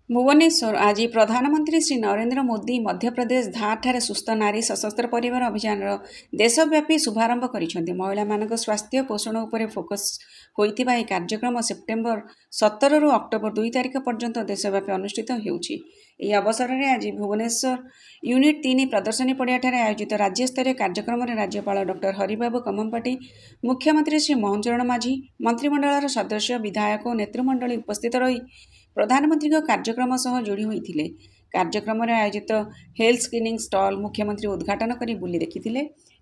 भुवनेश्वर आज प्रधानमंत्री श्री नरेंद्र मोदी मध्य प्रदेश धार सुस्थ नारी सशस्त्र परिवार अभियान देशव्यापी शुभारंभ कर महिला मान स्वास्थ्य पोषण उपर फोकस होइथिबा यह कार्यक्रम सेप्टेम्बर 17 रु अक्टोबर 2 तारिख पर्यंत देशव्यापी अनुष्ठित होउछि। यह अवसर में आज भुवनेश्वर यूनिट 3 प्रदर्शनी पड़िया आयोजित राज्यस्तरीय कार्यक्रम में राज्यपाल डॉक्टर हरिबाबू कम्मपाटी, मुख्यमंत्री श्री मोहन चरण माझी, मंत्रिमंडल सदस्य, विधायक और नेतृमंडली उपस्थित रही प्रधानमंत्री कार्यक्रम सह जोड़ी होते। कार्यक्रम आयोजित हेल्थ स्क्रीनिंग स्टॉल मुख्यमंत्री उद्घाटन कर बुली देखी।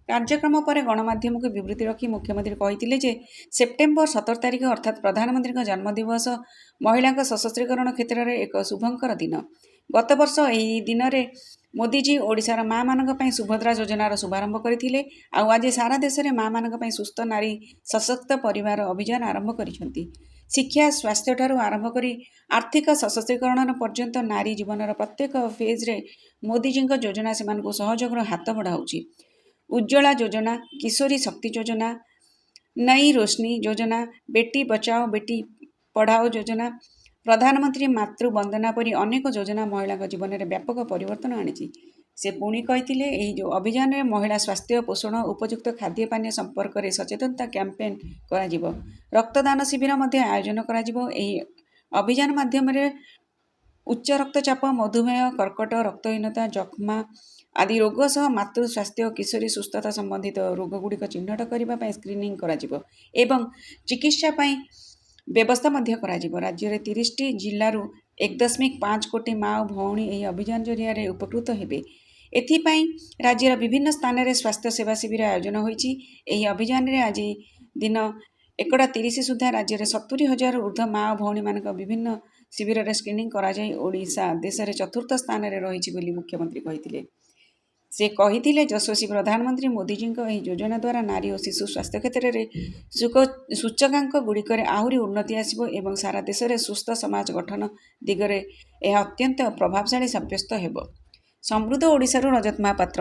कार्यक्रम पर गणमाध्यम को विवृत्ति रखी मुख्यमंत्री कहते जे सेप्टेम्बर 17 तारिख अर्थात प्रधानमंत्री जन्मदिवस महिला सशस्त्रीकरण क्षेत्र में एक शुभंकर दिन। गत वर्ष यही दिन में मोदीजी ओडिशार माँ मान सुभद्रा योजनार शुभारंभ करते। आज सारा देश में माँ मान सुस्थ नारी सशक्त परिवार अभियान आरंभ करिसेंती। शिक्षा स्वास्थ्य ठारू आरंभ कर आर्थिक सशस्त्रीकरण पर्यंत नारी जीवनर प्रत्येक फेज्रे मोदीजी योजना से सहयोग हाथ बढ़ाऊँगी। उज्ज्वला योजना, किशोरी शक्ति योजना, नई रोशनी योजना, बेटी बचाओ बेटी पढ़ाओ योजना, प्रधानमंत्री मातृ वंदना परी अनेक योजना महिला जीवन में व्यापक परिवर्तन आनी। से पुणी कहते जो अभियान में महिला स्वास्थ्य पोषण उपयुक्त खाद्य पानीय संपर्क में सचेतनता कैंपेन करा, रक्तदान शिविर आयोजन करा। अभियान माध्यम उच्च रक्तचाप, मधुमेह, कर्कट, रक्तहीनता, जक्मा आदि रोग सह मातृ स्वास्थ्य और किशोरी सुस्थता संबंधित रोगगुड़िक चिन्हट करने स्क्रीनिंग करा एवं चिकित्सा व्यवस्था करा। राज्य में 30टी जिलूर 1.5 कोटी माँ और भौणी यह अभियान जरिया उपकृत हेबे। एथिपाई राज्यर विभिन्न स्थान में स्वास्थ्य सेवा शिविर आयोजन होइछि। एही अभियान में आज दिन 1:30 सुधा राज्य में 70,000 ऊर्ध्व माँ और भौणी मान विभिन्न शिविर में स्क्रीनिंग करा जाय ओडिशा देश में 4th स्थान में रही बोली मुख्यमंत्री कहते। से कहते यशस्वी प्रधानमंत्री मोदीजी यह योजना द्वारा नारी और शिशु स्वास्थ्य क्षेत्र में सूचकांक गुड़िक आहरी उन्नति आसिबो एवं सारा देश में सुस्थ समाज गठन दिगरे यह अत्यंत प्रभावशाली सब्यस्त हेबो। समृद्ध ओडिशारू रजत महापात्र।